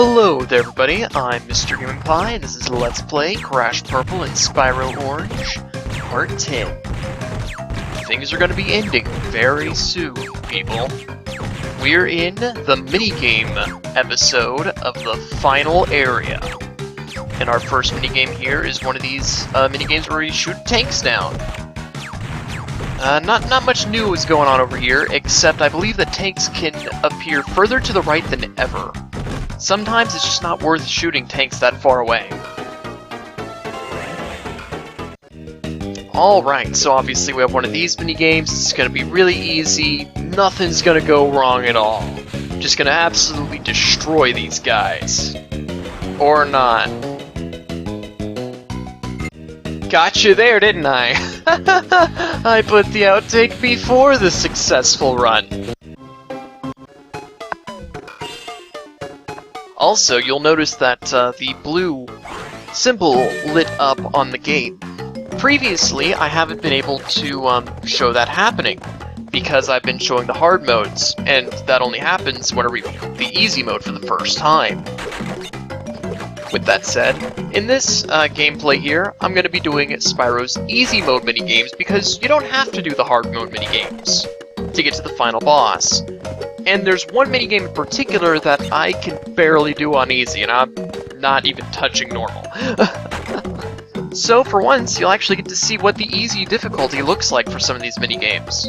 Hello there everybody, I'm Mr. Gaming Pie, and this is Let's Play Crash Purple and Spyro Orange, Part 10. Things are going to be ending very soon, people. We're in the minigame episode of the final area. And our first minigame here is one of these minigames where you shoot tanks down. Not much new is going on over here, except I believe that tanks can appear further to the right than ever. Sometimes it's just not worth shooting tanks that far away. Alright, so obviously we have one of these minigames. It's gonna be really easy. Nothing's gonna go wrong at all. Just gonna absolutely destroy these guys. Or not. Gotcha there, didn't I? I put the outtake before the successful run. Also, you'll notice that the blue symbol lit up on the gate. Previously, I haven't been able to show that happening, because I've been showing the hard modes, and that only happens whenever we beat the easy mode for the first time. With that said, in this gameplay here, I'm going to be doing Spyro's easy mode minigames, because you don't have to do the hard mode minigames to get to the final boss. And there's one minigame in particular that I can barely do on easy, and I'm not even touching normal. So for once, you'll actually get to see what the easy difficulty looks like for some of these minigames.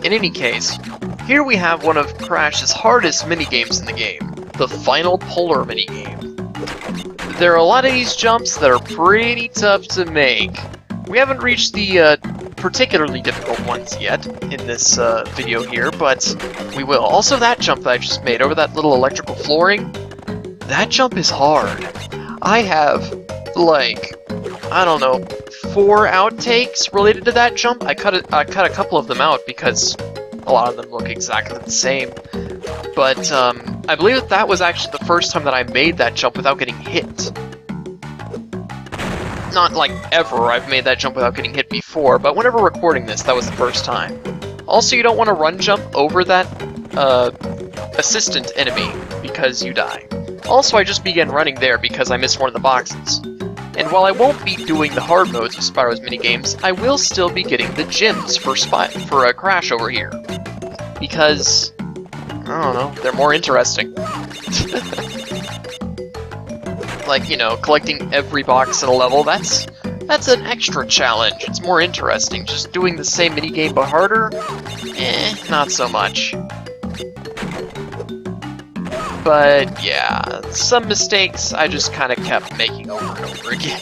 In any case, here we have one of Crash's hardest minigames in the game, the final polar minigame. There are a lot of these jumps that are pretty tough to make. We haven't reached the particularly difficult ones yet in this video here, but we will. Also, that jump that I just made over that little electrical flooring, that jump is hard. I have, like, I don't know, 4 outtakes related to that jump. I cut a couple of them out because a lot of them look exactly the same. But I believe that was actually the first time that I made that jump without getting hit. Not like ever I've made that jump without getting hit before, but whenever recording this, that was the first time. Also, you don't want to run jump over that assistant enemy, because you die. Also, I just began running there because I missed one of the boxes. And while I won't be doing the hard modes of Spyro's minigames, I will still be getting the gems for a Crash over here. Because, I don't know, they're more interesting. Like, you know, collecting every box in a level, that's an extra challenge. It's more interesting. Just doing the same minigame but harder? Not so much. But yeah, some mistakes I just kind of kept making over and over again.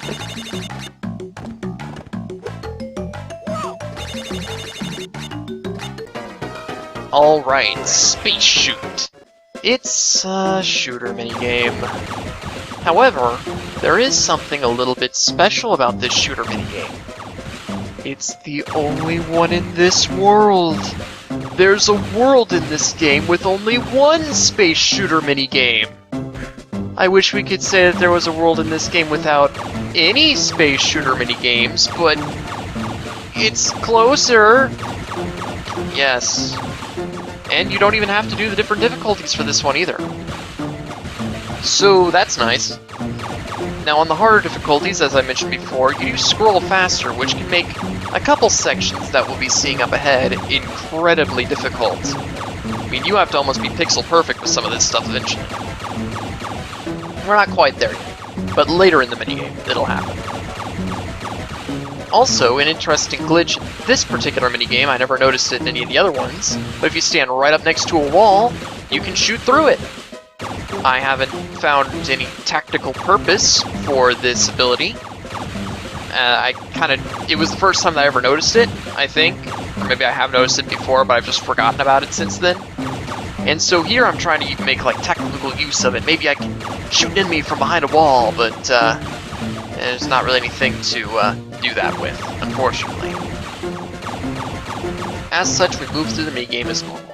Alright, Space Shoot. It's a shooter minigame. However, there is something a little bit special about this shooter minigame. It's the only one in this world. There's a world in this game with only one space shooter minigame. I wish we could say that there was a world in this game without any space shooter minigames, but it's closer. Yes. And you don't even have to do the different difficulties for this one either. So that's nice. Now on the harder difficulties, as I mentioned before, you do scroll faster, which can make a couple sections that we'll be seeing up ahead incredibly difficult. I mean, you have to almost be pixel perfect with some of this stuff eventually. We're not quite there yet, but later in the minigame, it'll happen. Also, an interesting glitch in this particular minigame, I never noticed it in any of the other ones, but if you stand right up next to a wall, you can shoot through it. I haven't found any tactical purpose for this ability. It was the first time that I ever noticed it, I think. Or maybe I have noticed it before, but I've just forgotten about it since then. And so here I'm trying to make like technical use of it. Maybe I can shoot an enemy from behind a wall, but there's not really anything to do that with, unfortunately. As such, we move through the minigame as normal.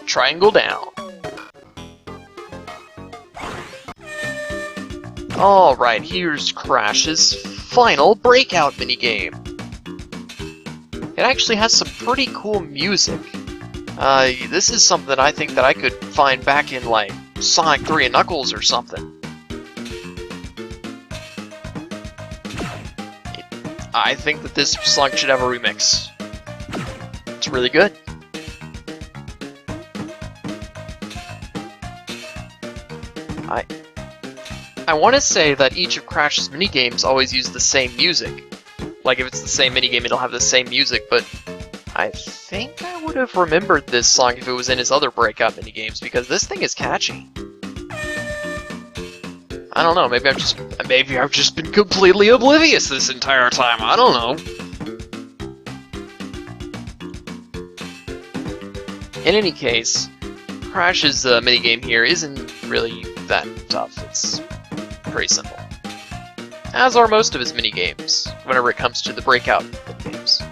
Triangle down. Alright, here's Crash's final Breakout minigame. It actually has some pretty cool music. This is something I think that I could find back in, like, Sonic 3 and Knuckles or something. I think that this song should have a remix. It's really good. I want to say that each of Crash's minigames always use the same music. Like, if it's the same minigame, it'll have the same music, but I think I would have remembered this song if it was in his other Breakout minigames, because this thing is catchy. I don't know, maybe I've just been completely oblivious this entire time, I don't know. In any case, Crash's minigame here isn't really that tough, it's pretty simple. As are most of his minigames, whenever it comes to the Breakout games.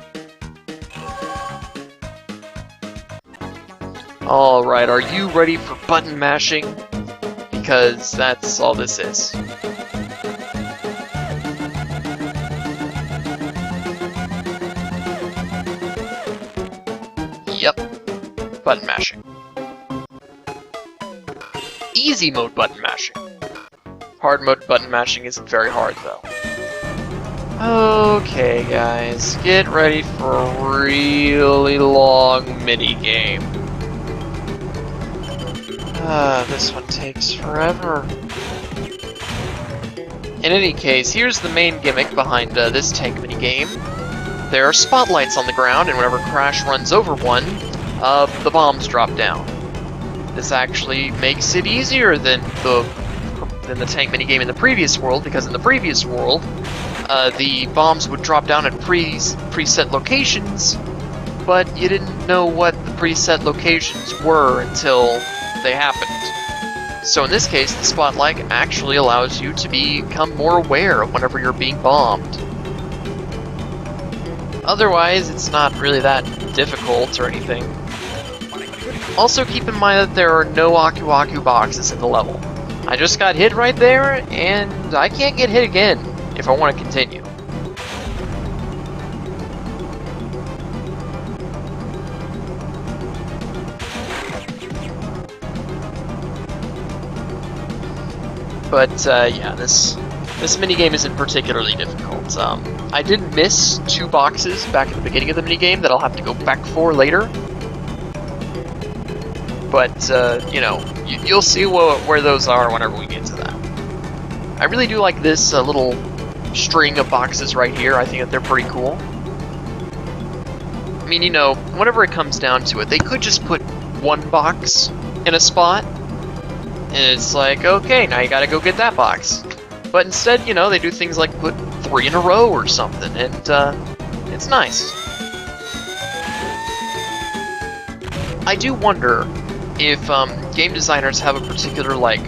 Alright, are you ready for button mashing? Because that's all this is. Yep, button mashing. Easy mode button mashing. Hard mode button mashing isn't very hard, though. Okay, guys, get ready for a really long minigame. This one takes forever. In any case, here's the main gimmick behind this tank minigame. There are spotlights on the ground, and whenever Crash runs over one, the bombs drop down. This actually makes it easier than the tank minigame in the previous world, because in the previous world, the bombs would drop down at preset locations, but you didn't know what the preset locations were until they happened. So in this case, the spotlight actually allows you to become more aware of whenever you're being bombed. Otherwise, it's not really that difficult or anything. Also keep in mind that there are no Aku Aku boxes in the level. I just got hit right there, and I can't get hit again if I want to continue. But yeah, this minigame isn't particularly difficult. I did miss 2 boxes back at the beginning of the minigame that I'll have to go back for later. But, you know, you'll see where those are whenever we get to that. I really do like this little string of boxes right here. I think that they're pretty cool. I mean, you know, whenever it comes down to it, they could just put 1 box in a spot, and it's like, okay, now you gotta go get that box. But instead, you know, they do things like put 3 in a row or something, and it's nice. I do wonder if game designers have a particular, like,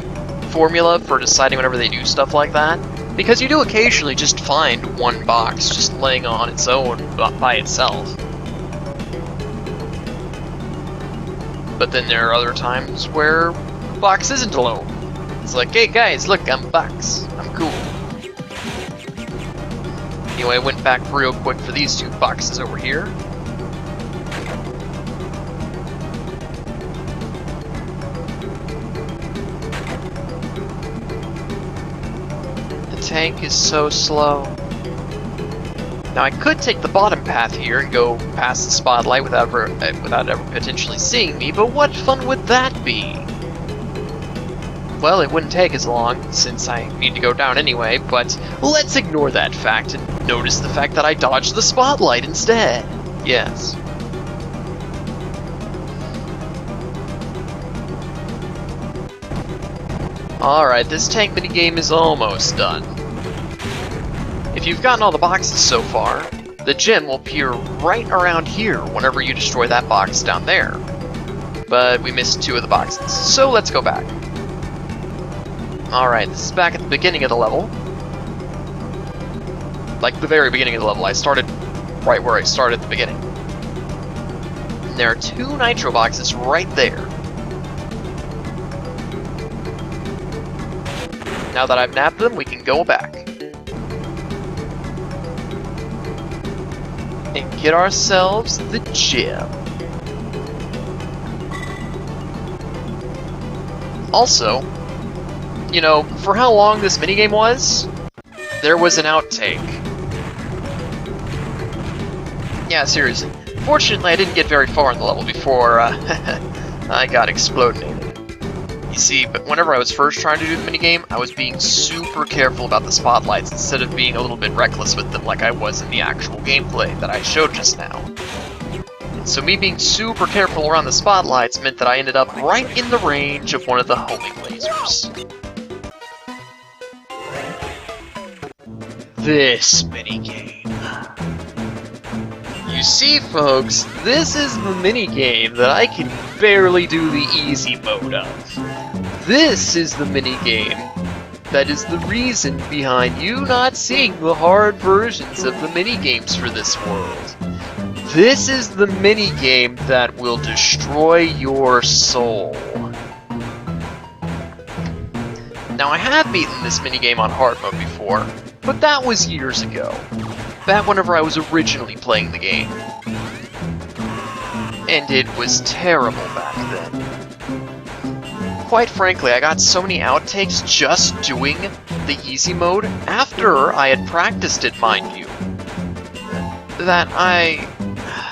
formula for deciding whenever they do stuff like that. Because you do occasionally just find 1 box just laying on its own by itself. But then there are other times where the box isn't alone. It's like, hey guys, look, I'm a box. I'm cool. Anyway, I went back real quick for these 2 boxes over here. The tank is so slow. Now I could take the bottom path here and go past the spotlight without ever potentially seeing me, but what fun would that be? Well, it wouldn't take as long, since I need to go down anyway, but let's ignore that fact and notice the fact that I dodged the spotlight instead. Yes. Alright, this tank minigame is almost done. If you've gotten all the boxes so far, the gem will appear right around here whenever you destroy that box down there. But we missed 2 of the boxes, so let's go back. Alright, this is back at the beginning of the level. Like, the very beginning of the level. I started right where I started at the beginning. And there are 2 nitro boxes right there. Now that I've nabbed them, we can go back. And get ourselves the gem. Also, you know, for how long this minigame was, there was an outtake. Yeah, seriously. Fortunately, I didn't get very far in the level before I got exploded. You see, but whenever I was first trying to do the minigame, I was being super careful about the spotlights instead of being a little bit reckless with them like I was in the actual gameplay that I showed just now. So me being super careful around the spotlights meant that I ended up right in the range of one of the homing lasers. This minigame. You see, folks, this is the minigame that I can barely do the easy mode of. This is the minigame that is the reason behind you not seeing the hard versions of the minigames for this world. This is the minigame that will destroy your soul. Now, I have beaten this minigame on hard mode before, but that was years ago. Back whenever I was originally playing the game. And it was terrible back then. Quite frankly, I got so many outtakes just doing the easy mode, after I had practiced it, mind you, that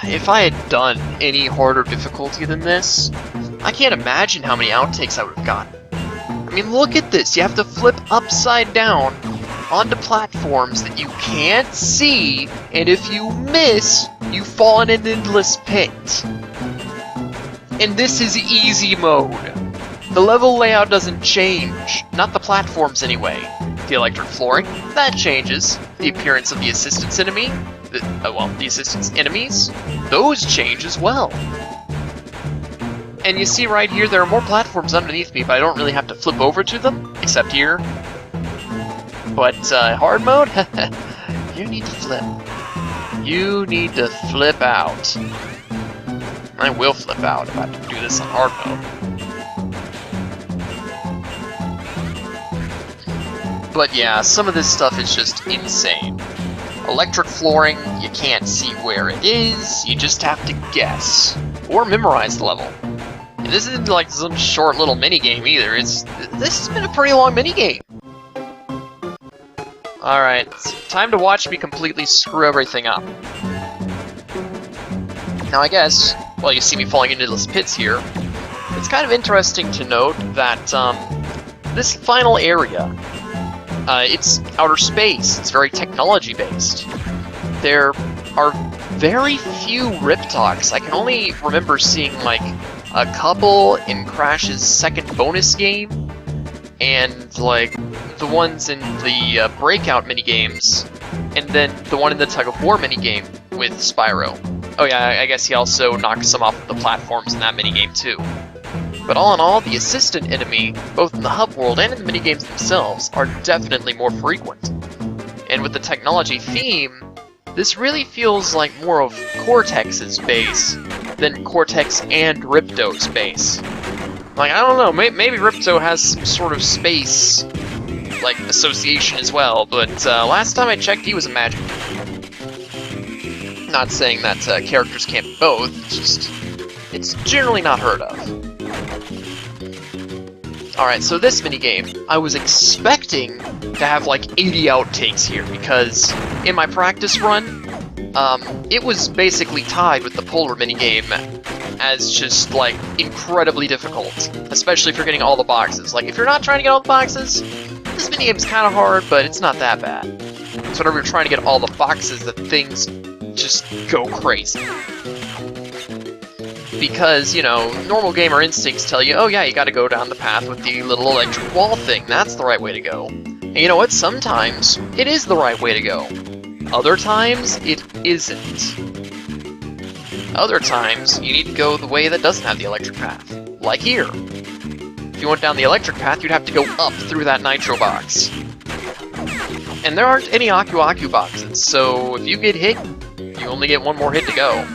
if I had done any harder difficulty than this, I can't imagine how many outtakes I would have gotten. I mean, look at this, you have to flip upside down onto platforms that you can't see, and if you miss, you fall in an endless pit. And this is easy mode. The level layout doesn't change, not the platforms anyway. The electric flooring, that changes. The appearance of the assistance enemy, the assistance enemies, those change as well. And you see right here, there are more platforms underneath me, but I don't really have to flip over to them, except here. But hard mode? You need to flip. You need to flip out. I will flip out if I have to do this on hard mode. But yeah, some of this stuff is just insane. Electric flooring, you can't see where it is, you just have to guess. Or memorize the level. And this isn't like some short little minigame either, this has been a pretty long minigame. Alright, time to watch me completely screw everything up. Now I guess, well, you see me falling into those pits here, it's kind of interesting to note that this final area, it's outer space, it's very technology-based. There are very few Riptocs. I can only remember seeing like a couple in Crash's second bonus game, and like the ones in the Breakout minigames, and then the one in the Tug of War minigame with Spyro. Oh yeah, I guess he also knocks some off the platforms in that minigame too. But all in all, the assistant enemy, both in the hub world and in the minigames themselves, are definitely more frequent. And with the technology theme, this really feels like more of Cortex's base than Cortex and Ripto's base. Like, I don't know, maybe Ripto has some sort of space, like, association as well, but last time I checked, he was a magic. Not saying that characters can't be both, it's generally not heard of. Alright, so this minigame, I was expecting to have like 80 outtakes here, because in my practice run, it was basically tied with the Polar minigame as just, like, incredibly difficult, especially if you're getting all the boxes. Like, if you're not trying to get all the boxes, this minigame's kind of hard, but it's not that bad. So whenever you're trying to get all the boxes, the things just go crazy. Because, you know, normal gamer instincts tell you, oh yeah, you gotta go down the path with the little electric wall thing, that's the right way to go. And you know what, sometimes it is the right way to go. Other times, it isn't. Other times, you need to go the way that doesn't have the electric path. Like here. If you went down the electric path, you'd have to go up through that nitro box. And there aren't any Aku Aku boxes, so if you get hit, you only get one more hit to go.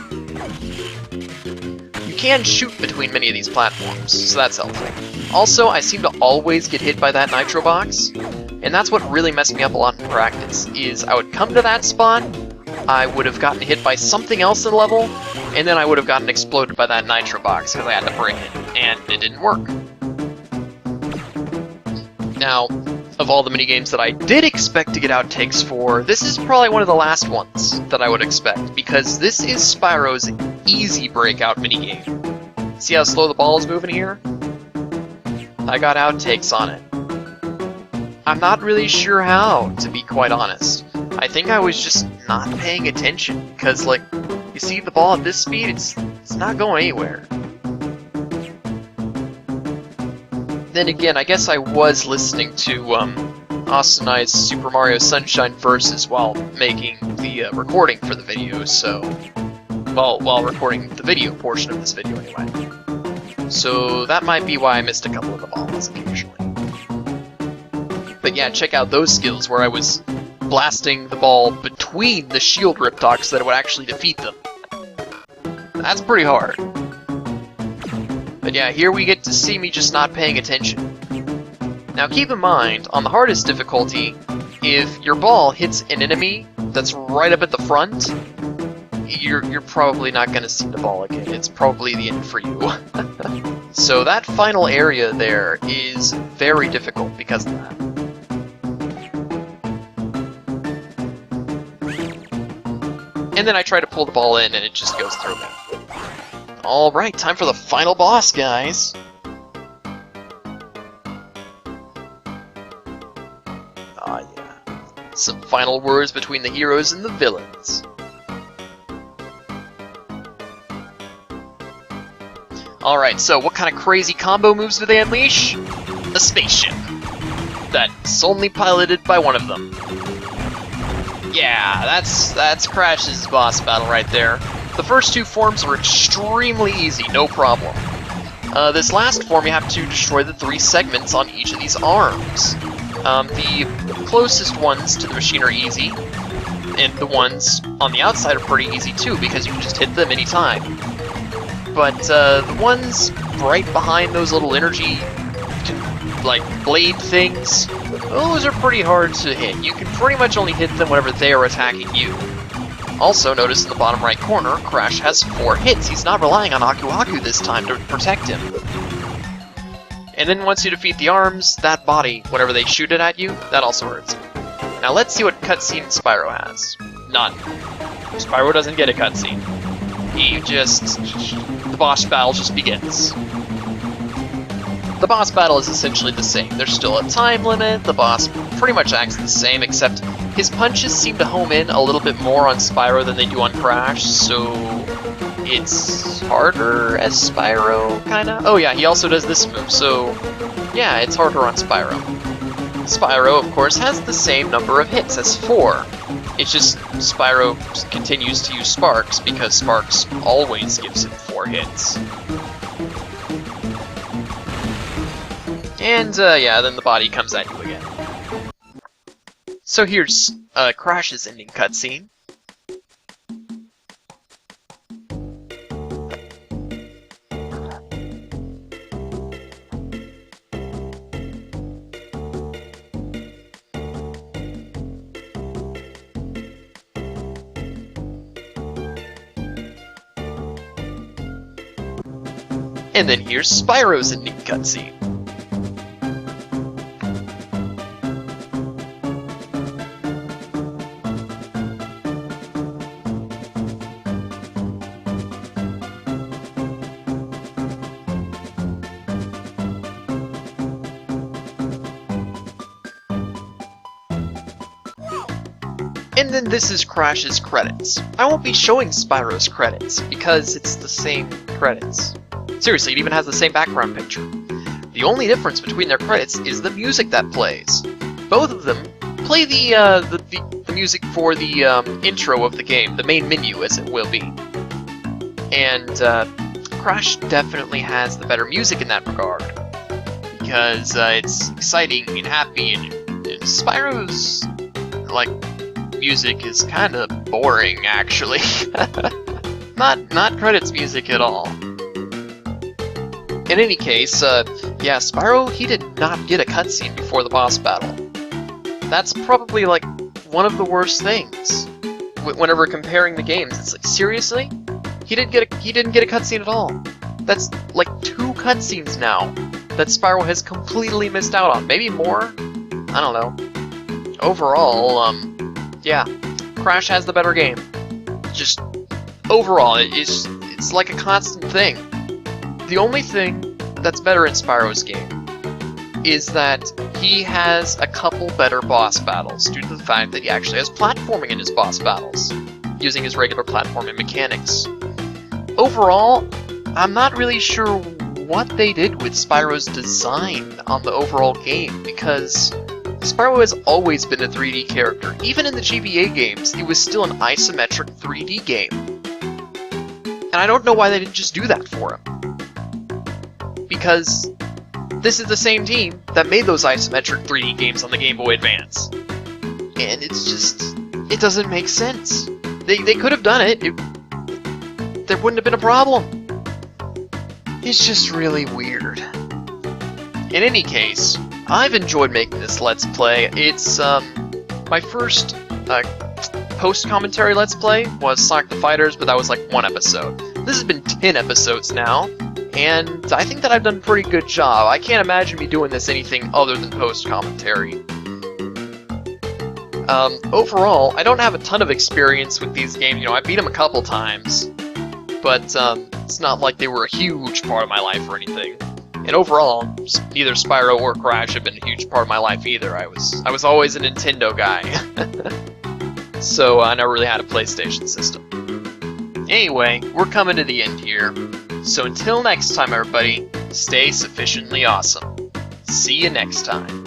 You can shoot between many of these platforms, so that's helpful. Also, I seem to always get hit by that nitro box, and that's what really messed me up a lot in practice, is I would come to that spot, I would have gotten hit by something else in the level, and then I would have gotten exploded by that nitro box because I had to break it, and it didn't work. Now, of all the minigames that I did expect to get outtakes for, this is probably one of the last ones that I would expect, because this is Spyro's easy breakout minigame. See how slow the ball is moving here? I got outtakes on it. I'm not really sure how, to be quite honest. I think I was just not paying attention, because, like, you see the ball at this speed, it's not going anywhere. Then again, I guess I was listening to Austin and I's Super Mario Sunshine Versus while making the recording for the video, so... Well, while recording the video portion of this video anyway. So that might be why I missed a couple of the balls occasionally. But yeah, check out those skills where I was blasting the ball between the shield Riptocs so that it would actually defeat them. That's pretty hard. But yeah, here we get to see me just not paying attention. Now keep in mind, on the hardest difficulty, if your ball hits an enemy that's right up at the front, you're probably not going to see the ball again. It's probably the end for you. So that final area there is very difficult because of that. And then I try to pull the ball in and it just goes through me. Alright, time for the final boss, guys! Ah, yeah. Some final words between the heroes and the villains. Alright, so what kind of crazy combo moves do they unleash? A spaceship. That's only piloted by one of them. Yeah, that's Crash's boss battle right there. The first two forms are extremely easy, no problem. This last form, you have to destroy the 3 segments on each of these arms. The closest ones to the machine are easy, and the ones on the outside are pretty easy too, because you can just hit them anytime. But the ones right behind those little energy, like, blade things, those are pretty hard to hit. You can pretty much only hit them whenever they are attacking you. Also, notice in the bottom right corner, Crash has 4 hits. He's not relying on Aku Aku this time to protect him. And then once you defeat the arms, that body, whenever they shoot it at you, that also hurts you. Now let's see what cutscene Spyro has. None. Spyro doesn't get a cutscene. He just... the boss battle just begins. The boss battle is essentially the same. There's still a time limit, the boss pretty much acts the same, except his punches seem to home in a little bit more on Spyro than they do on Crash, so it's harder as Spyro, kinda? Oh yeah, he also does this move, so yeah, it's harder on Spyro. Spyro, of course, has the same number of hits as 4. It's just Spyro continues to use Sparks, because Sparks always gives him 4 hits. And, yeah, then the body comes at you again. So here's Crash's ending cutscene. And then here's Spyro's ending cutscene. And then this is Crash's credits. I won't be showing Spyro's credits, because it's the same credits. Seriously, it even has the same background picture. The only difference between their credits is the music that plays. Both of them play the music for the intro of the game, the main menu as it will be. And Crash definitely has the better music in that regard, because it's exciting and happy, and Spyro's, like, music is kind of boring, actually. not credits music at all. In any case, yeah, Spyro, he did not get a cutscene before the boss battle. That's probably, like, one of the worst things. Whenever comparing the games, it's like, seriously? He didn't get a cutscene at all. That's, like, 2 cutscenes now. that Spyro has completely missed out on. Maybe more? I don't know. Overall, yeah, Crash has the better game. Just, overall, it's like a constant thing. The only thing that's better in Spyro's game is that he has a couple better boss battles due to the fact that he actually has platforming in his boss battles, using his regular platforming mechanics. Overall, I'm not really sure what they did with Spyro's design on the overall game, because Spyro has always been a 3D character. Even in the GBA games, it was still an isometric 3D game. And I don't know why they didn't just do that for him. Because this is the same team that made those isometric 3D games on the Game Boy Advance. And it's just... it doesn't make sense. They could have done it. There wouldn't have been a problem. It's just really weird. In any case, I've enjoyed making this Let's Play. It's, my first, post-commentary Let's Play was Sonic the Fighters, but that was like 1 episode. This has been 10 episodes now, and I think that I've done a pretty good job. I can't imagine me doing this anything other than post-commentary. Overall, I don't have a ton of experience with these games. You know, I beat them a couple times, but, it's not like they were a huge part of my life or anything. And overall, neither Spyro or Crash have been a huge part of my life either. I was always a Nintendo guy. So I never really had a PlayStation system. Anyway, we're coming to the end here. So until next time, everybody, stay sufficiently awesome. See you next time.